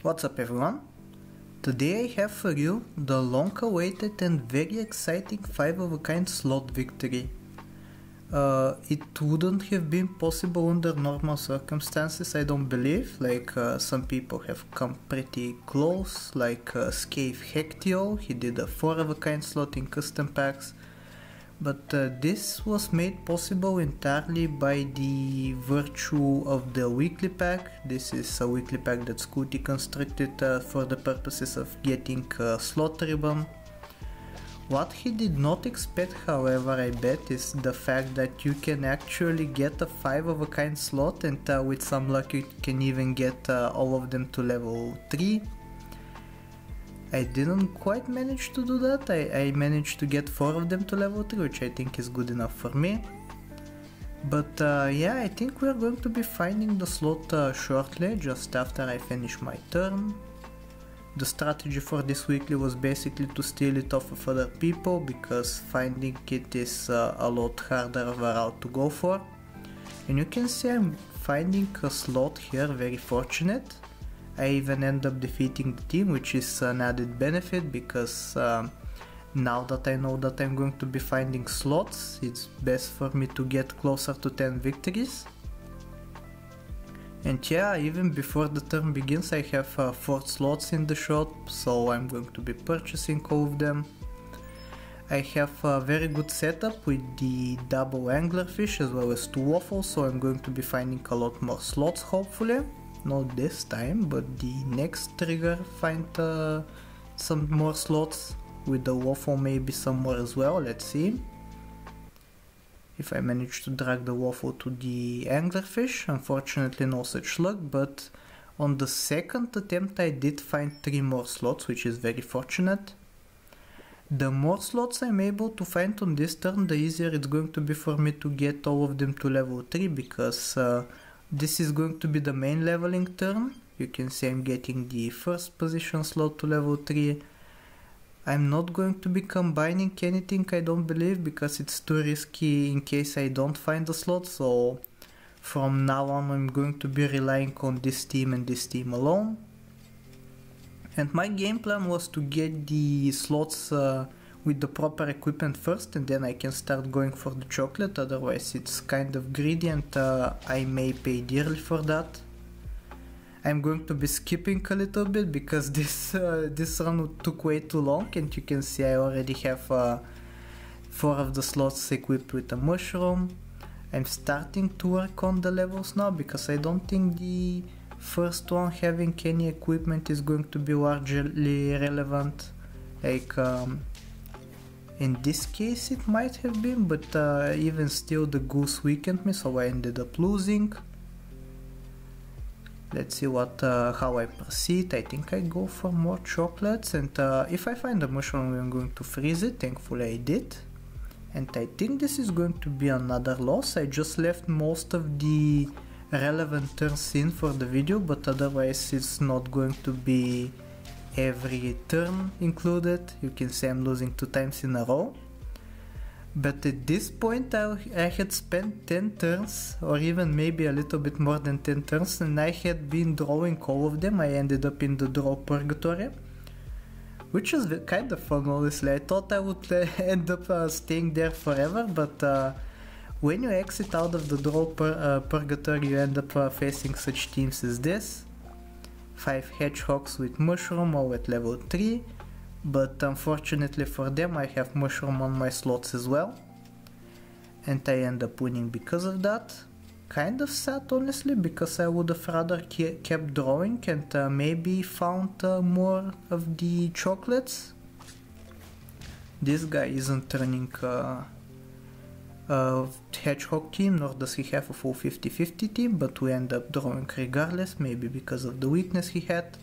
What's up everyone? Today I have for you the long awaited and very exciting 5 of a kind slot victory. It wouldn't have been possible under normal circumstances, I don't believe, like some people have come pretty close, like Scave Hectio, he did a 4 of a kind slot in custom packs. But this was made possible entirely by the virtue of the weekly pack. This is a weekly pack that Scooty constructed for the purposes of getting slot ribbon. What he did not expect, however, I bet, is the fact that you can actually get a 5 of a kind slot, and with some luck you can even get all of them to level 3. I didn't quite manage to do that. I managed to get 4 of them to level 3, which I think is good enough for me. But yeah, I think we're going to be finding the slot shortly, just after I finish my turn. The strategy for this weekly was basically to steal it off of other people, because finding it is a lot harder of a route to go for. And you can see I'm finding a slot here, very fortunate. I even end up defeating the team, which is an added benefit, because now that I know that I'm going to be finding slots, it's best for me to get closer to 10 victories. And yeah, even before the turn begins I have 4 slots in the shop, so I'm going to be purchasing all of them. I have a very good setup with the double anglerfish as well as 2 waffles, so I'm going to be finding a lot more slots hopefully. Not this time, but the next trigger find some more slots, with the waffle maybe some more as well, let's see. If I manage to drag the waffle to the anglerfish, unfortunately no such luck, but on the second attempt I did find 3 more slots, which is very fortunate. The more slots I'm able to find on this turn, the easier it's going to be for me to get all of them to level 3, because this is going to be the main leveling turn. You can see I'm getting the first position slot to level 3. I'm not going to be combining anything, I don't believe, because it's too risky in case I don't find the slot, so from now on I'm going to be relying on this team and this team alone. And my game plan was to get the slots with the proper equipment first, and then I can start going for the chocolate, otherwise it's kind of greedy and I may pay dearly for that. I'm going to be skipping a little bit because this run took way too long, and you can see I already have 4 of the slots equipped with a mushroom. I'm starting to work on the levels now, because I don't think the first one having any equipment is going to be largely relevant. Like in this case it might have been, but even still the goose weakened me, so I ended up losing. Let's see how I proceed. I think I go for more chocolates, and if I find a mushroom I'm going to freeze it. Thankfully I did. And I think this is going to be another loss. I just left most of the relevant turns in for the video, but otherwise it's not going to be every turn included. You can see I'm losing 2 times in a row. But at this point I had spent 10 turns, or even maybe a little bit more than 10 turns, and I had been drawing all of them. I ended up in the draw purgatory, which was kind of fun, honestly. I thought I would end up staying there forever, but when you exit out of the draw purgatory you end up facing such teams as this. 5 hedgehogs with mushroom, all at level 3. But unfortunately for them I have mushroom on my slots as well, and I end up winning because of that. Kind of sad, honestly, because I would have rather kept drawing and maybe found more of the chocolates. This guy isn't turning a hedgehog team, nor does he have a full 50-50 team, but we end up drawing regardless, maybe because of the weakness he had.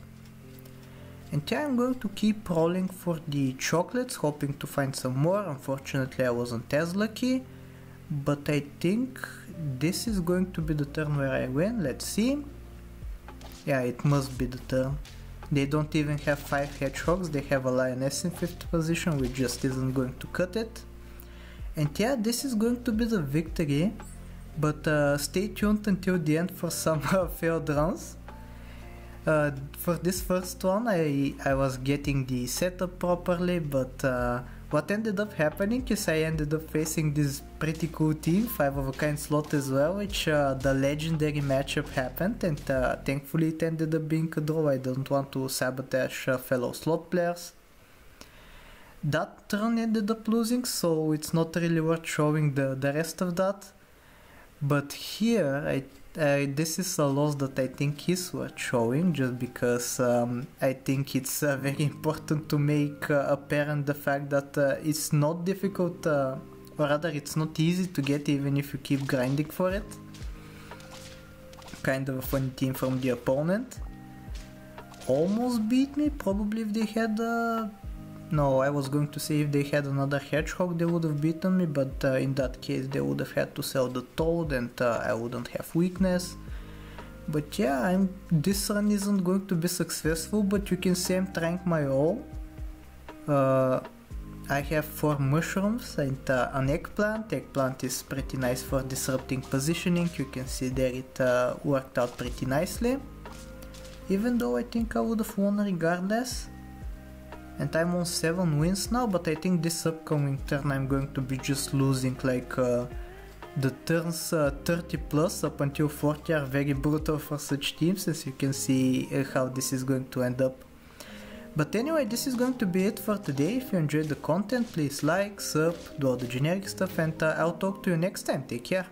And yeah, I'm going to keep rolling for the chocolates, hoping to find some more. Unfortunately I wasn't as lucky, but I think this is going to be the turn where I win. Let's see. Yeah, it must be the turn. They don't even have 5 hedgehogs, they have a lioness in 5th position, which just isn't going to cut it. And yeah, this is going to be the victory, but stay tuned until the end for some failed runs. For this first one, I was getting the setup properly, but what ended up happening is I ended up facing this pretty cool team, 5 of a kind slot as well, which the legendary matchup happened, and thankfully it ended up being a draw. I don't want to sabotage fellow slot players. That turn ended up losing, so it's not really worth showing the rest of that. But here, this is a loss that I think is worth showing, just because I think it's very important to make apparent the fact that it's not difficult, or rather it's not easy to get even if you keep grinding for it. Kind of a funny team from the opponent. Almost beat me, probably if they had... No, I was going to say if they had another hedgehog they would have beaten me, but in that case they would have had to sell the toad and I wouldn't have weakness. But yeah, this run isn't going to be successful, but you can see I'm trying my all. I have 4 mushrooms and an eggplant. Eggplant is pretty nice for disrupting positioning. You can see there it worked out pretty nicely. Even though I think I would have won regardless. And I'm on 7 wins now, but I think this upcoming turn I'm going to be just losing, like the turns 30 plus up until 40 are very brutal for such teams, as you can see how this is going to end up. But anyway, this is going to be it for today. If you enjoyed the content, please like, sub, do all the generic stuff, and I'll talk to you next time. Take care.